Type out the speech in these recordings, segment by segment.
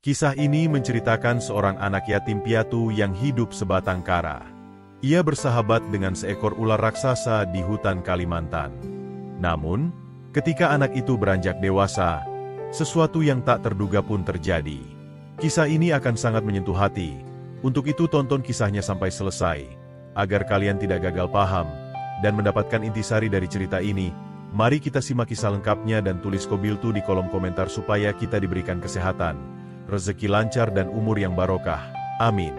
Kisah ini menceritakan seorang anak yatim piatu yang hidup sebatang kara. Ia bersahabat dengan seekor ular raksasa di hutan Kalimantan. Namun, ketika anak itu beranjak dewasa, sesuatu yang tak terduga pun terjadi. Kisah ini akan sangat menyentuh hati. Untuk itu tonton kisahnya sampai selesai, agar kalian tidak gagal paham, dan mendapatkan intisari dari cerita ini. Mari kita simak kisah lengkapnya dan tulis kobiltu di kolom komentar supaya kita diberikan kesehatan, rezeki lancar dan umur yang barokah. Amin.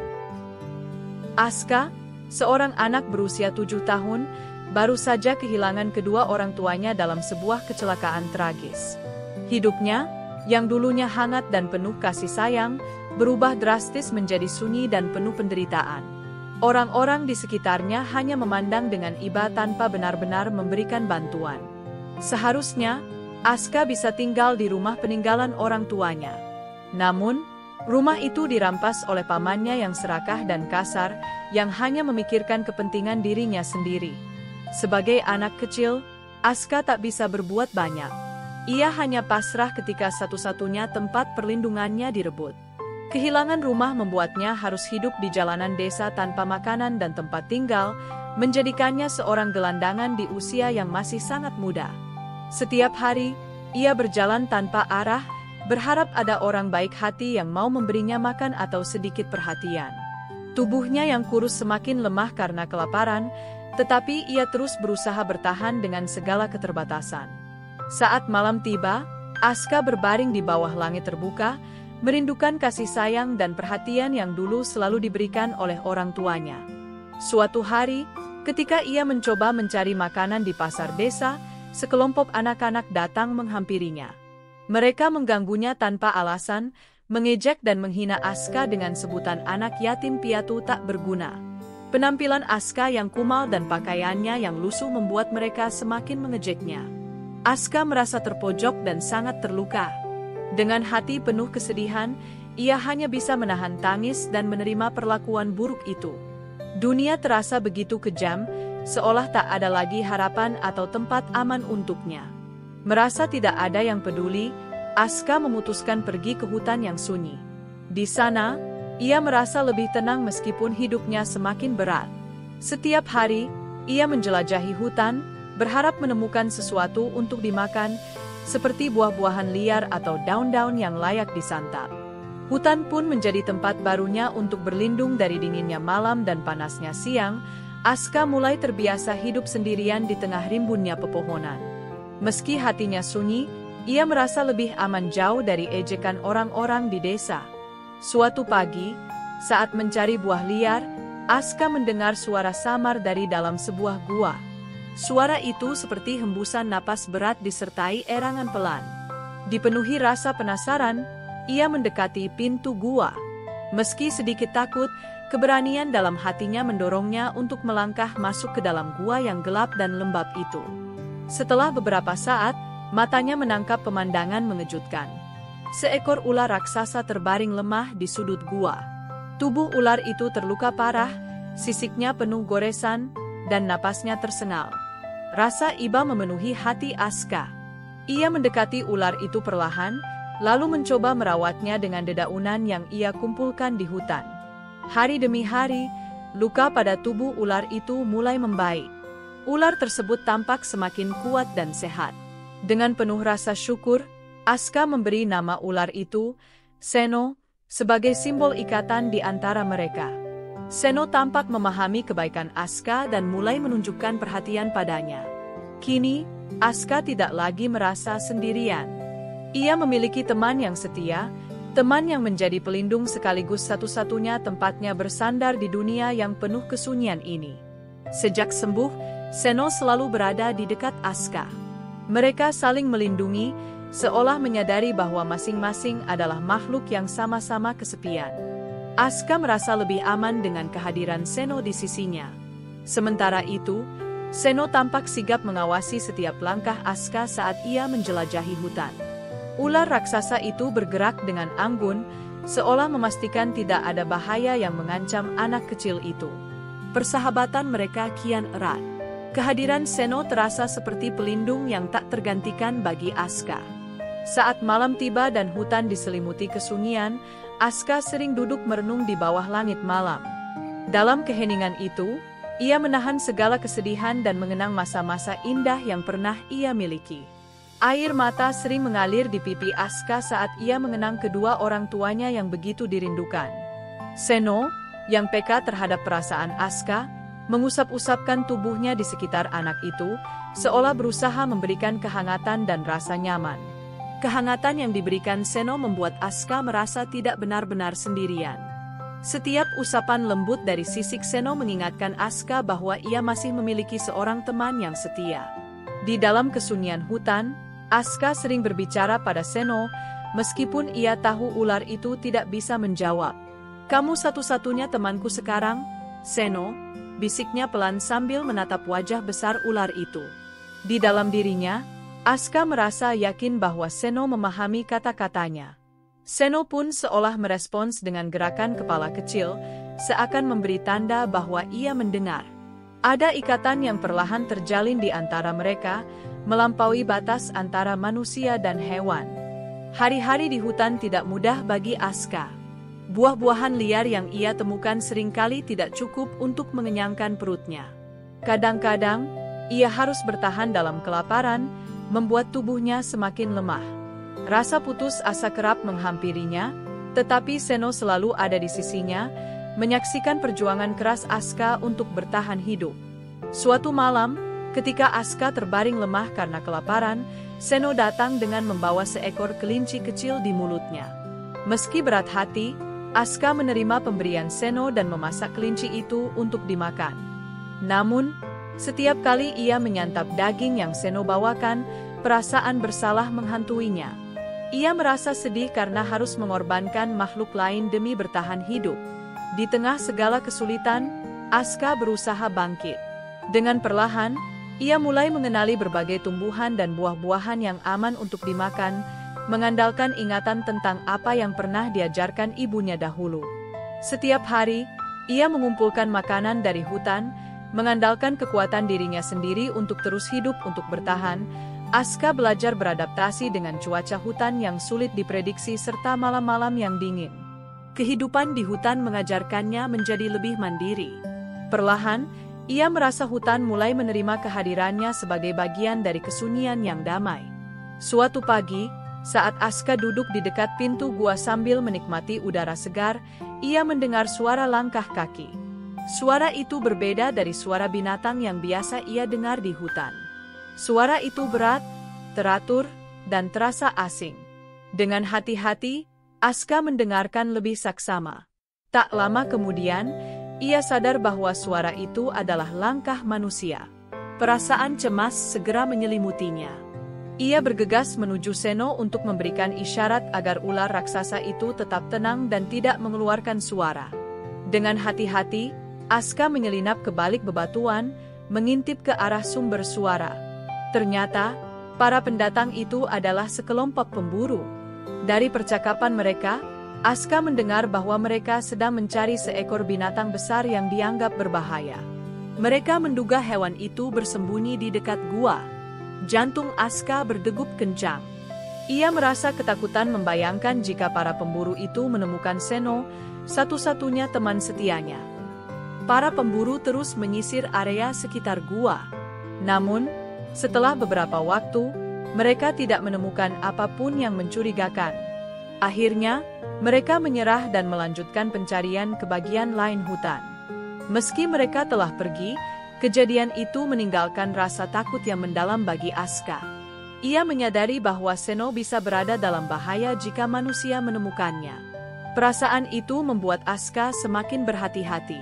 Aska, seorang anak berusia 7 tahun, baru saja kehilangan kedua orang tuanya dalam sebuah kecelakaan tragis. Hidupnya, yang dulunya hangat dan penuh kasih sayang, berubah drastis menjadi sunyi dan penuh penderitaan. Orang-orang di sekitarnya hanya memandang dengan iba tanpa benar-benar memberikan bantuan. Seharusnya, Aska bisa tinggal di rumah peninggalan orang tuanya. Namun, rumah itu dirampas oleh pamannya yang serakah dan kasar, yang hanya memikirkan kepentingan dirinya sendiri. Sebagai anak kecil, Aska tak bisa berbuat banyak. Ia hanya pasrah ketika satu-satunya tempat perlindungannya direbut. Kehilangan rumah membuatnya harus hidup di jalanan desa tanpa makanan dan tempat tinggal, menjadikannya seorang gelandangan di usia yang masih sangat muda. Setiap hari, ia berjalan tanpa arah, berharap ada orang baik hati yang mau memberinya makan atau sedikit perhatian. Tubuhnya yang kurus semakin lemah karena kelaparan, tetapi ia terus berusaha bertahan dengan segala keterbatasan. Saat malam tiba, Aska berbaring di bawah langit terbuka, merindukan kasih sayang dan perhatian yang dulu selalu diberikan oleh orang tuanya. Suatu hari, ketika ia mencoba mencari makanan di pasar desa, sekelompok anak-anak datang menghampirinya. Mereka mengganggunya tanpa alasan, mengejek dan menghina Aska dengan sebutan anak yatim piatu tak berguna. Penampilan Aska yang kumal dan pakaiannya yang lusuh membuat mereka semakin mengejeknya. Aska merasa terpojok dan sangat terluka. Dengan hati penuh kesedihan, ia hanya bisa menahan tangis dan menerima perlakuan buruk itu. Dunia terasa begitu kejam, seolah tak ada lagi harapan atau tempat aman untuknya. Merasa tidak ada yang peduli, Aska memutuskan pergi ke hutan yang sunyi. Di sana, ia merasa lebih tenang meskipun hidupnya semakin berat. Setiap hari, ia menjelajahi hutan, berharap menemukan sesuatu untuk dimakan, seperti buah-buahan liar atau daun-daun yang layak disantap. Hutan pun menjadi tempat barunya untuk berlindung dari dinginnya malam dan panasnya siang. Aska mulai terbiasa hidup sendirian di tengah rimbunnya pepohonan. Meski hatinya sunyi, ia merasa lebih aman jauh dari ejekan orang-orang di desa. Suatu pagi, saat mencari buah liar, Aska mendengar suara samar dari dalam sebuah gua. Suara itu seperti hembusan napas berat disertai erangan pelan. Dipenuhi rasa penasaran, ia mendekati pintu gua. Meski sedikit takut, keberanian dalam hatinya mendorongnya untuk melangkah masuk ke dalam gua yang gelap dan lembab itu. Setelah beberapa saat, matanya menangkap pemandangan mengejutkan. Seekor ular raksasa terbaring lemah di sudut gua. Tubuh ular itu terluka parah, sisiknya penuh goresan, dan napasnya tersengal. Rasa iba memenuhi hati Aska. Ia mendekati ular itu perlahan, lalu mencoba merawatnya dengan dedaunan yang ia kumpulkan di hutan. Hari demi hari, luka pada tubuh ular itu mulai membaik. Ular tersebut tampak semakin kuat dan sehat. Dengan penuh rasa syukur, Aska memberi nama ular itu, Seno, sebagai simbol ikatan di antara mereka. Seno tampak memahami kebaikan Aska dan mulai menunjukkan perhatian padanya. Kini, Aska tidak lagi merasa sendirian. Ia memiliki teman yang setia, teman yang menjadi pelindung sekaligus satu-satunya tempatnya bersandar di dunia yang penuh kesunyian ini. Sejak sembuh, Seno selalu berada di dekat Aska. Mereka saling melindungi, seolah menyadari bahwa masing-masing adalah makhluk yang sama-sama kesepian. Aska merasa lebih aman dengan kehadiran Seno di sisinya. Sementara itu, Seno tampak sigap mengawasi setiap langkah Aska saat ia menjelajahi hutan. Ular raksasa itu bergerak dengan anggun, seolah memastikan tidak ada bahaya yang mengancam anak kecil itu. Persahabatan mereka kian erat. Kehadiran Seno terasa seperti pelindung yang tak tergantikan bagi Aska. Saat malam tiba dan hutan diselimuti kesunyian, Aska sering duduk merenung di bawah langit malam. Dalam keheningan itu, ia menahan segala kesedihan dan mengenang masa-masa indah yang pernah ia miliki. Air mata sering mengalir di pipi Aska saat ia mengenang kedua orang tuanya yang begitu dirindukan. Seno, yang peka terhadap perasaan Aska, mengusap-usapkan tubuhnya di sekitar anak itu, seolah berusaha memberikan kehangatan dan rasa nyaman. Kehangatan yang diberikan Seno membuat Aska merasa tidak benar-benar sendirian. Setiap usapan lembut dari sisik Seno mengingatkan Aska bahwa ia masih memiliki seorang teman yang setia. Di dalam kesunyian hutan, Aska sering berbicara pada Seno, meskipun ia tahu ular itu tidak bisa menjawab. "Kamu satu-satunya temanku sekarang, Seno," bisiknya pelan sambil menatap wajah besar ular itu. Di dalam dirinya, Aska merasa yakin bahwa Seno memahami kata-katanya. Seno pun seolah merespons dengan gerakan kepala kecil, seakan memberi tanda bahwa ia mendengar. Ada ikatan yang perlahan terjalin di antara mereka, melampaui batas antara manusia dan hewan. Hari-hari di hutan tidak mudah bagi Aska. Buah-buahan liar yang ia temukan seringkali tidak cukup untuk mengenyangkan perutnya. Kadang-kadang, ia harus bertahan dalam kelaparan, membuat tubuhnya semakin lemah. Rasa putus asa kerap menghampirinya, tetapi Seno selalu ada di sisinya, menyaksikan perjuangan keras Aska untuk bertahan hidup. Suatu malam, ketika Aska terbaring lemah karena kelaparan, Seno datang dengan membawa seekor kelinci kecil di mulutnya. Meski berat hati, Aska menerima pemberian Seno dan memasak kelinci itu untuk dimakan. Namun, setiap kali ia menyantap daging yang Seno bawakan, perasaan bersalah menghantuinya. Ia merasa sedih karena harus mengorbankan makhluk lain demi bertahan hidup. Di tengah segala kesulitan, Aska berusaha bangkit. Dengan perlahan, ia mulai mengenali berbagai tumbuhan dan buah-buahan yang aman untuk dimakan, mengandalkan ingatan tentang apa yang pernah diajarkan ibunya dahulu. Setiap hari, ia mengumpulkan makanan dari hutan, mengandalkan kekuatan dirinya sendiri untuk terus hidup untuk bertahan. Aska belajar beradaptasi dengan cuaca hutan yang sulit diprediksi serta malam-malam yang dingin. Kehidupan di hutan mengajarkannya menjadi lebih mandiri. Perlahan, ia merasa hutan mulai menerima kehadirannya sebagai bagian dari kesunyian yang damai. Suatu pagi, saat Aska duduk di dekat pintu gua sambil menikmati udara segar, ia mendengar suara langkah kaki. Suara itu berbeda dari suara binatang yang biasa ia dengar di hutan. Suara itu berat, teratur, dan terasa asing. Dengan hati-hati, Aska mendengarkan lebih saksama. Tak lama kemudian, ia sadar bahwa suara itu adalah langkah manusia. Perasaan cemas segera menyelimutinya. Ia bergegas menuju Seno untuk memberikan isyarat agar ular raksasa itu tetap tenang dan tidak mengeluarkan suara. Dengan hati-hati, Aska menyelinap ke balik bebatuan, mengintip ke arah sumber suara. Ternyata, para pendatang itu adalah sekelompok pemburu. Dari percakapan mereka, Aska mendengar bahwa mereka sedang mencari seekor binatang besar yang dianggap berbahaya. Mereka menduga hewan itu bersembunyi di dekat gua. Jantung Aska berdegup kencang. Ia merasa ketakutan membayangkan jika para pemburu itu menemukan Seno, satu-satunya teman setianya. Para pemburu terus menyisir area sekitar gua. Namun, setelah beberapa waktu, mereka tidak menemukan apapun yang mencurigakan. Akhirnya, mereka menyerah dan melanjutkan pencarian ke bagian lain hutan. Meski mereka telah pergi, kejadian itu meninggalkan rasa takut yang mendalam bagi Aska. Ia menyadari bahwa Seno bisa berada dalam bahaya jika manusia menemukannya. Perasaan itu membuat Aska semakin berhati-hati.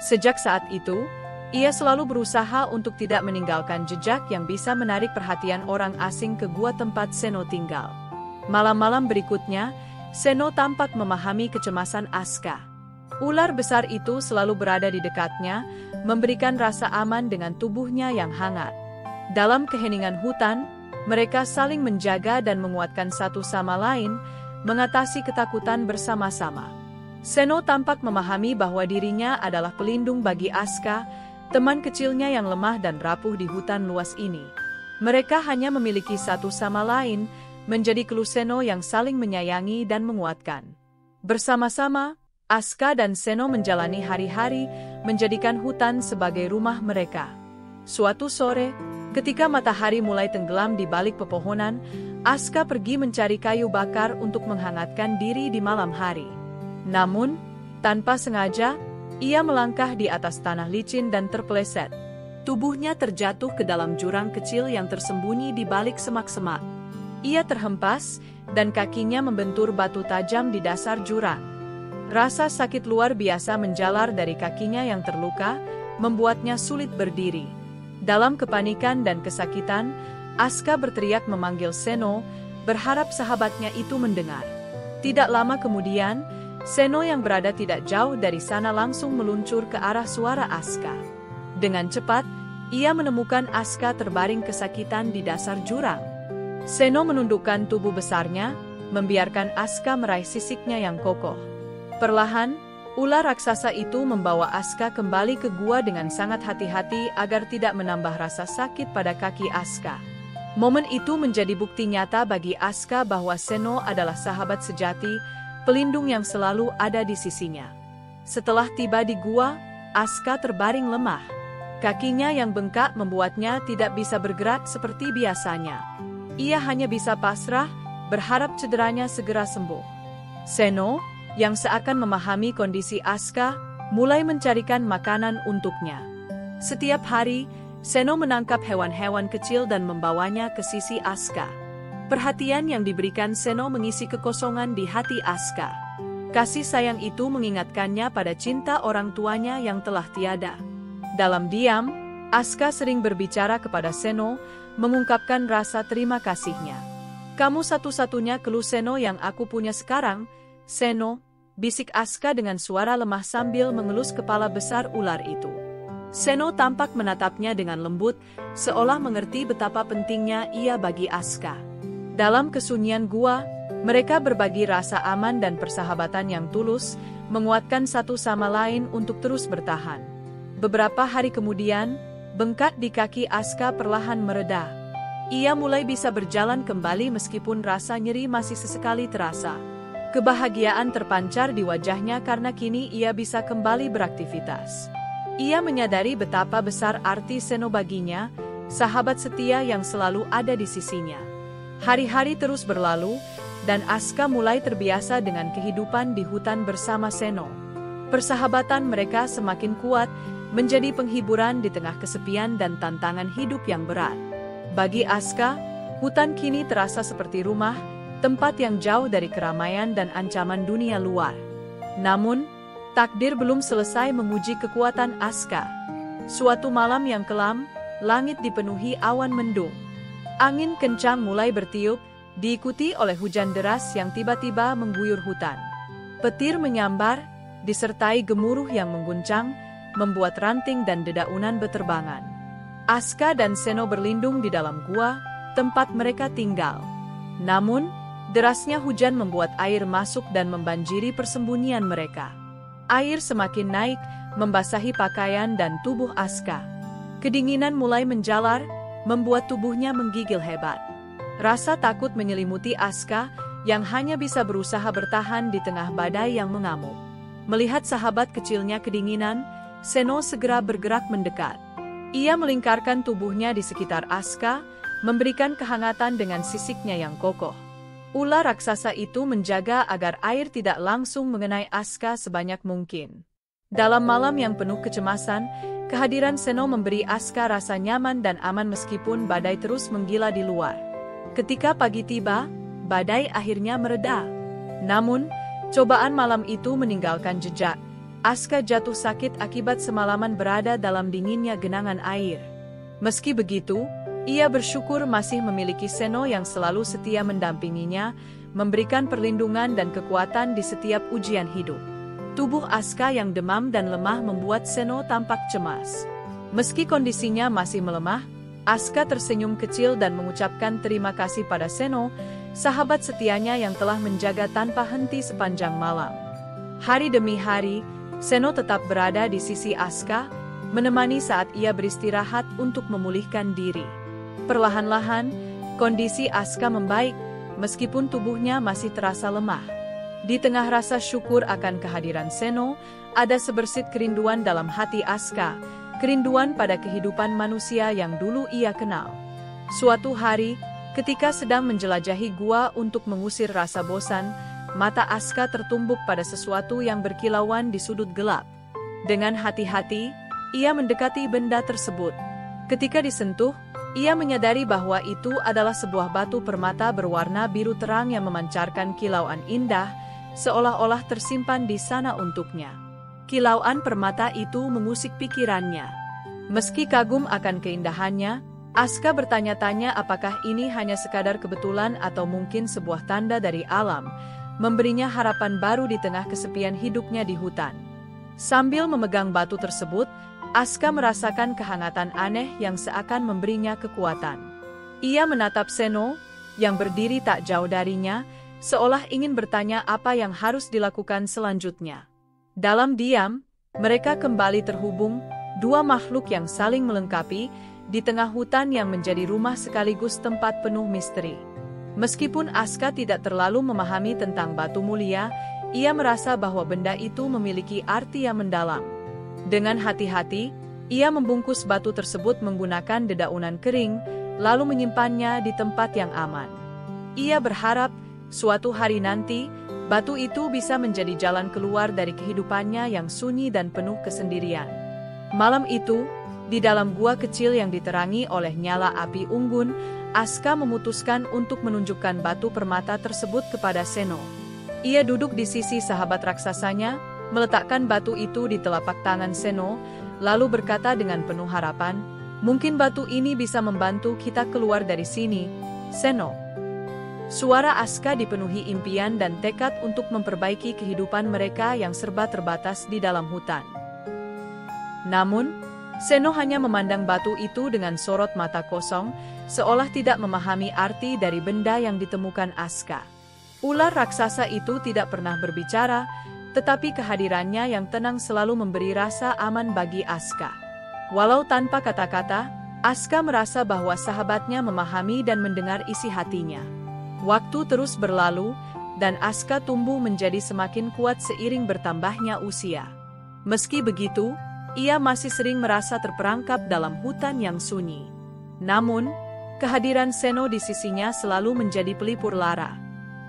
Sejak saat itu, ia selalu berusaha untuk tidak meninggalkan jejak yang bisa menarik perhatian orang asing ke gua tempat Seno tinggal. Malam-malam berikutnya, Seno tampak memahami kecemasan Aska. Ular besar itu selalu berada di dekatnya, memberikan rasa aman dengan tubuhnya yang hangat. Dalam keheningan hutan, mereka saling menjaga dan menguatkan satu sama lain, mengatasi ketakutan bersama-sama. Seno tampak memahami bahwa dirinya adalah pelindung bagi Aska, teman kecilnya yang lemah dan rapuh di hutan luas ini. Mereka hanya memiliki satu sama lain, menjadi clue Seno yang saling menyayangi dan menguatkan. Bersama-sama, Aska dan Seno menjalani hari-hari, menjadikan hutan sebagai rumah mereka. Suatu sore, ketika matahari mulai tenggelam di balik pepohonan, Aska pergi mencari kayu bakar untuk menghangatkan diri di malam hari. Namun, tanpa sengaja, ia melangkah di atas tanah licin dan terpeleset. Tubuhnya terjatuh ke dalam jurang kecil yang tersembunyi di balik semak-semak. Ia terhempas, dan kakinya membentur batu tajam di dasar jurang. Rasa sakit luar biasa menjalar dari kakinya yang terluka, membuatnya sulit berdiri. Dalam kepanikan dan kesakitan, Aska berteriak memanggil Seno, berharap sahabatnya itu mendengar. Tidak lama kemudian, Seno yang berada tidak jauh dari sana langsung meluncur ke arah suara Aska. Dengan cepat, ia menemukan Aska terbaring kesakitan di dasar jurang. Seno menundukkan tubuh besarnya, membiarkan Aska meraih sisiknya yang kokoh. Perlahan, ular raksasa itu membawa Aska kembali ke gua dengan sangat hati-hati agar tidak menambah rasa sakit pada kaki Aska. Momen itu menjadi bukti nyata bagi Aska bahwa Seno adalah sahabat sejati, pelindung yang selalu ada di sisinya. Setelah tiba di gua, Aska terbaring lemah. Kakinya yang bengkak membuatnya tidak bisa bergerak seperti biasanya. Ia hanya bisa pasrah, berharap cederanya segera sembuh. Seno, yang seakan memahami kondisi Aska, mulai mencarikan makanan untuknya. Setiap hari, Seno menangkap hewan-hewan kecil dan membawanya ke sisi Aska. Perhatian yang diberikan Seno mengisi kekosongan di hati Aska. Kasih sayang itu mengingatkannya pada cinta orang tuanya yang telah tiada. Dalam diam, Aska sering berbicara kepada Seno, mengungkapkan rasa terima kasihnya. "Kamu satu-satunya clue Seno yang aku punya sekarang, Seno," bisik Aska dengan suara lemah sambil mengelus kepala besar ular itu. Seno tampak menatapnya dengan lembut, seolah mengerti betapa pentingnya ia bagi Aska. Dalam kesunyian gua, mereka berbagi rasa aman dan persahabatan yang tulus, menguatkan satu sama lain untuk terus bertahan. Beberapa hari kemudian, bengkak di kaki Aska perlahan mereda. Ia mulai bisa berjalan kembali meskipun rasa nyeri masih sesekali terasa. Kebahagiaan terpancar di wajahnya karena kini ia bisa kembali beraktivitas. Ia menyadari betapa besar arti Seno baginya, sahabat setia yang selalu ada di sisinya. Hari-hari terus berlalu, dan Aska mulai terbiasa dengan kehidupan di hutan bersama Seno. Persahabatan mereka semakin kuat, menjadi penghiburan di tengah kesepian dan tantangan hidup yang berat. Bagi Aska, hutan kini terasa seperti rumah, tempat yang jauh dari keramaian dan ancaman dunia luar. Namun, takdir belum selesai menguji kekuatan Aska. Suatu malam yang kelam, langit dipenuhi awan mendung. Angin kencang mulai bertiup, diikuti oleh hujan deras yang tiba-tiba mengguyur hutan. Petir menyambar, disertai gemuruh yang mengguncang, membuat ranting dan dedaunan beterbangan. Aska dan Seno berlindung di dalam gua, tempat mereka tinggal. Namun, derasnya hujan membuat air masuk dan membanjiri persembunyian mereka. Air semakin naik, membasahi pakaian dan tubuh Aska. Kedinginan mulai menjalar, membuat tubuhnya menggigil hebat. Rasa takut menyelimuti Aska, yang hanya bisa berusaha bertahan di tengah badai yang mengamuk. Melihat sahabat kecilnya kedinginan, Seno segera bergerak mendekat. Ia melingkarkan tubuhnya di sekitar Aska, memberikan kehangatan dengan sisiknya yang kokoh. Ular raksasa itu menjaga agar air tidak langsung mengenai Aska sebanyak mungkin. Dalam malam yang penuh kecemasan, kehadiran Seno memberi Aska rasa nyaman dan aman meskipun badai terus menggila di luar. Ketika pagi tiba, badai akhirnya mereda. Namun, cobaan malam itu meninggalkan jejak. Aska jatuh sakit akibat semalaman berada dalam dinginnya genangan air. Meski begitu, ia bersyukur masih memiliki Seno yang selalu setia mendampinginya, memberikan perlindungan dan kekuatan di setiap ujian hidup. Tubuh Aska yang demam dan lemah membuat Seno tampak cemas. Meski kondisinya masih melemah, Aska tersenyum kecil dan mengucapkan terima kasih pada Seno, sahabat setianya yang telah menjaga tanpa henti sepanjang malam. Hari demi hari, Seno tetap berada di sisi Aska, menemani saat ia beristirahat untuk memulihkan diri. Perlahan-lahan, kondisi Aska membaik, meskipun tubuhnya masih terasa lemah. Di tengah rasa syukur akan kehadiran Seno, ada sebersit kerinduan dalam hati Aska, kerinduan pada kehidupan manusia yang dulu ia kenal. Suatu hari, ketika sedang menjelajahi gua untuk mengusir rasa bosan, mata Aska tertumbuk pada sesuatu yang berkilauan di sudut gelap. Dengan hati-hati, ia mendekati benda tersebut. Ketika disentuh, ia menyadari bahwa itu adalah sebuah batu permata berwarna biru terang yang memancarkan kilauan indah, seolah-olah tersimpan di sana untuknya. Kilauan permata itu mengusik pikirannya. Meski kagum akan keindahannya, Aska bertanya-tanya apakah ini hanya sekadar kebetulan atau mungkin sebuah tanda dari alam, memberinya harapan baru di tengah kesepian hidupnya di hutan. Sambil memegang batu tersebut, Aska merasakan kehangatan aneh yang seakan memberinya kekuatan. Ia menatap Seno, yang berdiri tak jauh darinya, seolah ingin bertanya apa yang harus dilakukan selanjutnya. Dalam diam, mereka kembali terhubung, dua makhluk yang saling melengkapi, di tengah hutan yang menjadi rumah sekaligus tempat penuh misteri. Meskipun Aska tidak terlalu memahami tentang batu mulia, ia merasa bahwa benda itu memiliki arti yang mendalam. Dengan hati-hati, ia membungkus batu tersebut menggunakan dedaunan kering, lalu menyimpannya di tempat yang aman. Ia berharap, suatu hari nanti, batu itu bisa menjadi jalan keluar dari kehidupannya yang sunyi dan penuh kesendirian. Malam itu, di dalam gua kecil yang diterangi oleh nyala api unggun, Aska memutuskan untuk menunjukkan batu permata tersebut kepada Seno. Ia duduk di sisi sahabat raksasanya, meletakkan batu itu di telapak tangan Seno, lalu berkata dengan penuh harapan, "Mungkin batu ini bisa membantu kita keluar dari sini, Seno." Suara Aska dipenuhi impian dan tekad untuk memperbaiki kehidupan mereka yang serba terbatas di dalam hutan. Namun, Seno hanya memandang batu itu dengan sorot mata kosong, seolah tidak memahami arti dari benda yang ditemukan Aska. Ular raksasa itu tidak pernah berbicara, tetapi kehadirannya yang tenang selalu memberi rasa aman bagi Aska. Walau tanpa kata-kata, Aska merasa bahwa sahabatnya memahami dan mendengar isi hatinya. Waktu terus berlalu, dan Aska tumbuh menjadi semakin kuat seiring bertambahnya usia. Meski begitu, ia masih sering merasa terperangkap dalam hutan yang sunyi. Namun, kehadiran Seno di sisinya selalu menjadi pelipur lara.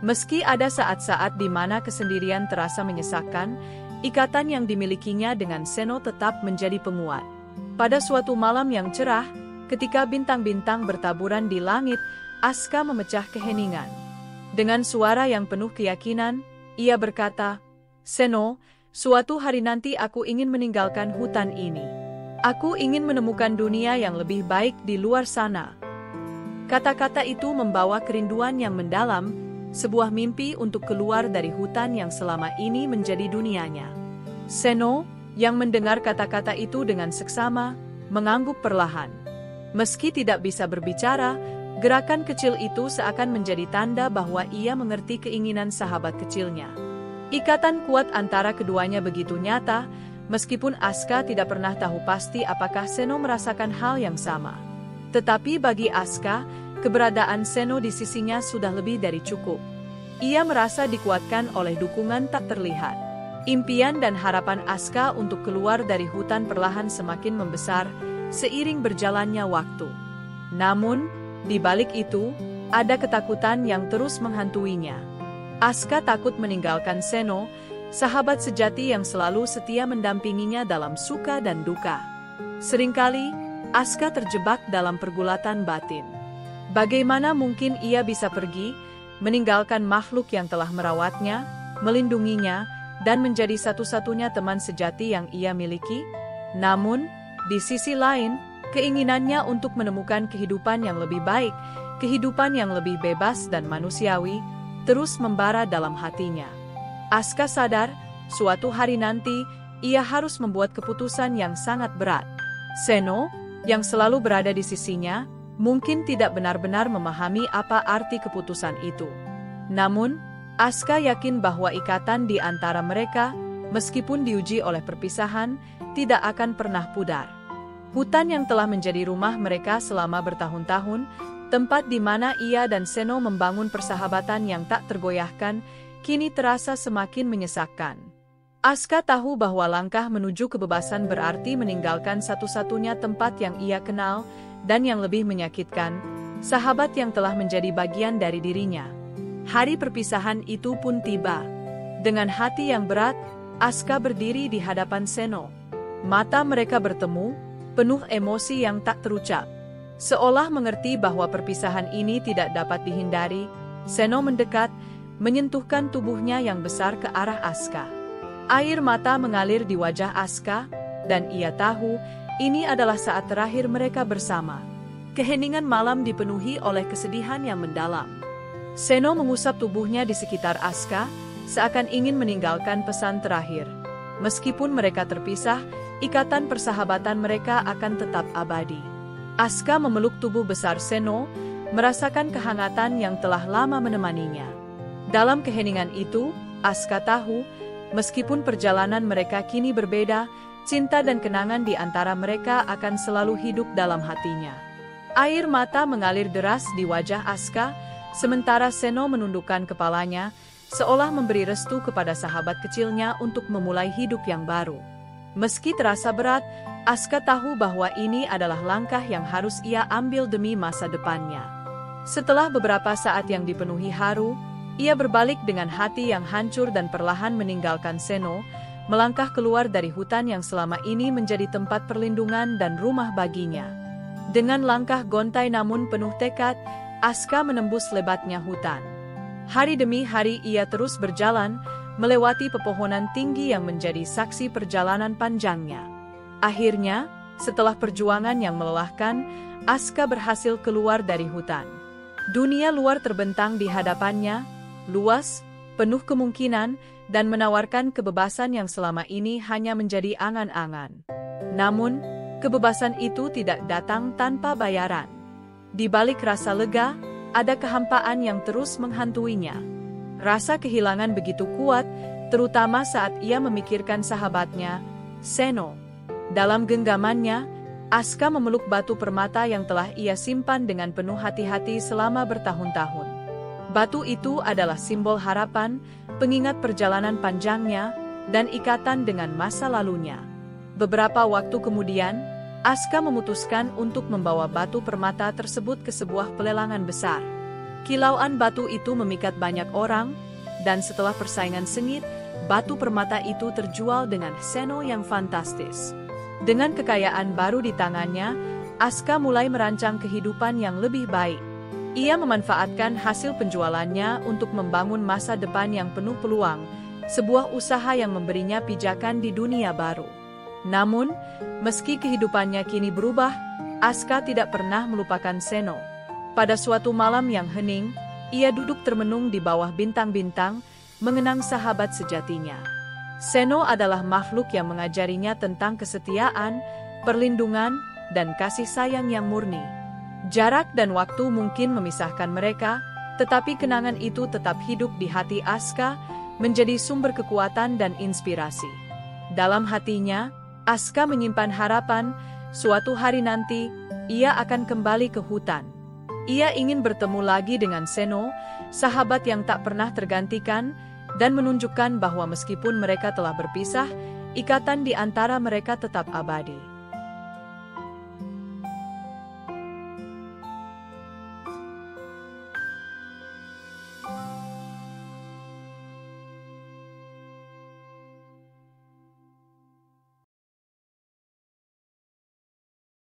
Meski ada saat-saat di mana kesendirian terasa menyesakkan, ikatan yang dimilikinya dengan Seno tetap menjadi penguat. Pada suatu malam yang cerah, ketika bintang-bintang bertaburan di langit, Aska memecah keheningan. Dengan suara yang penuh keyakinan, ia berkata, "Seno, suatu hari nanti aku ingin meninggalkan hutan ini. Aku ingin menemukan dunia yang lebih baik di luar sana." Kata-kata itu membawa kerinduan yang mendalam, sebuah mimpi untuk keluar dari hutan yang selama ini menjadi dunianya. Seno, yang mendengar kata-kata itu dengan seksama, mengangguk perlahan. Meski tidak bisa berbicara, gerakan kecil itu seakan menjadi tanda bahwa ia mengerti keinginan sahabat kecilnya. Ikatan kuat antara keduanya begitu nyata, meskipun Aska tidak pernah tahu pasti apakah Seno merasakan hal yang sama. Tetapi bagi Aska, keberadaan Seno di sisinya sudah lebih dari cukup. Ia merasa dikuatkan oleh dukungan tak terlihat. Impian dan harapan Aska untuk keluar dari hutan perlahan semakin membesar, seiring berjalannya waktu. Namun, di balik itu, ada ketakutan yang terus menghantuinya. Aska takut meninggalkan Seno, sahabat sejati yang selalu setia mendampinginya dalam suka dan duka. Seringkali, Aska terjebak dalam pergulatan batin. Bagaimana mungkin ia bisa pergi, meninggalkan makhluk yang telah merawatnya, melindunginya, dan menjadi satu-satunya teman sejati yang ia miliki? Namun, di sisi lain, keinginannya untuk menemukan kehidupan yang lebih baik, kehidupan yang lebih bebas dan manusiawi, terus membara dalam hatinya. Aska sadar, suatu hari nanti, ia harus membuat keputusan yang sangat berat. Seno, yang selalu berada di sisinya, mungkin tidak benar-benar memahami apa arti keputusan itu. Namun, Aska yakin bahwa ikatan di antara mereka, meskipun diuji oleh perpisahan, tidak akan pernah pudar. Hutan yang telah menjadi rumah mereka selama bertahun-tahun, Tempat di mana ia dan Seno membangun persahabatan yang tak tergoyahkan, kini terasa semakin menyesakkan. Aska tahu bahwa langkah menuju kebebasan berarti meninggalkan satu-satunya tempat yang ia kenal, dan yang lebih menyakitkan, sahabat yang telah menjadi bagian dari dirinya. Hari perpisahan itu pun tiba. Dengan hati yang berat, Aska berdiri di hadapan Seno. Mata mereka bertemu, penuh emosi yang tak terucap. Seolah mengerti bahwa perpisahan ini tidak dapat dihindari, Seno mendekat, menyentuhkan tubuhnya yang besar ke arah Aska. Air mata mengalir di wajah Aska, dan ia tahu ini adalah saat terakhir mereka bersama. Keheningan malam dipenuhi oleh kesedihan yang mendalam. Seno mengusap tubuhnya di sekitar Aska, seakan ingin meninggalkan pesan terakhir. Meskipun mereka terpisah, ikatan persahabatan mereka akan tetap abadi. Aska memeluk tubuh besar Seno, merasakan kehangatan yang telah lama menemaninya. Dalam keheningan itu, Aska tahu, meskipun perjalanan mereka kini berbeda, cinta dan kenangan di antara mereka akan selalu hidup dalam hatinya. Air mata mengalir deras di wajah Aska, sementara Seno menundukkan kepalanya, seolah memberi restu kepada sahabat kecilnya untuk memulai hidup yang baru. Meski terasa berat, Aska tahu bahwa ini adalah langkah yang harus ia ambil demi masa depannya. Setelah beberapa saat yang dipenuhi haru, ia berbalik dengan hati yang hancur dan perlahan meninggalkan Seno, melangkah keluar dari hutan yang selama ini menjadi tempat perlindungan dan rumah baginya. Dengan langkah gontai namun penuh tekad, Aska menembus lebatnya hutan. Hari demi hari ia terus berjalan, melewati pepohonan tinggi yang menjadi saksi perjalanan panjangnya. Akhirnya, setelah perjuangan yang melelahkan, Aska berhasil keluar dari hutan. Dunia luar terbentang di hadapannya, luas, penuh kemungkinan, dan menawarkan kebebasan yang selama ini hanya menjadi angan-angan. Namun, kebebasan itu tidak datang tanpa bayaran. Di balik rasa lega, ada kehampaan yang terus menghantuinya. Rasa kehilangan begitu kuat, terutama saat ia memikirkan sahabatnya, Seno. Dalam genggamannya, Aska memeluk batu permata yang telah ia simpan dengan penuh hati-hati selama bertahun-tahun. Batu itu adalah simbol harapan, pengingat perjalanan panjangnya, dan ikatan dengan masa lalunya. Beberapa waktu kemudian, Aska memutuskan untuk membawa batu permata tersebut ke sebuah pelelangan besar. Kilauan batu itu memikat banyak orang, dan setelah persaingan sengit, batu permata itu terjual dengan seno yang fantastis. Dengan kekayaan baru di tangannya, Aska mulai merancang kehidupan yang lebih baik. Ia memanfaatkan hasil penjualannya untuk membangun masa depan yang penuh peluang, sebuah usaha yang memberinya pijakan di dunia baru. Namun, meski kehidupannya kini berubah, Aska tidak pernah melupakan Seno. Pada suatu malam yang hening, ia duduk termenung di bawah bintang-bintang, mengenang sahabat sejatinya. Seno adalah makhluk yang mengajarinya tentang kesetiaan, perlindungan, dan kasih sayang yang murni. Jarak dan waktu mungkin memisahkan mereka, tetapi kenangan itu tetap hidup di hati Aska, menjadi sumber kekuatan dan inspirasi. Dalam hatinya, Aska menyimpan harapan, suatu hari nanti, ia akan kembali ke hutan. Ia ingin bertemu lagi dengan Seno, sahabat yang tak pernah tergantikan, dan menunjukkan bahwa meskipun mereka telah berpisah, ikatan di antara mereka tetap abadi.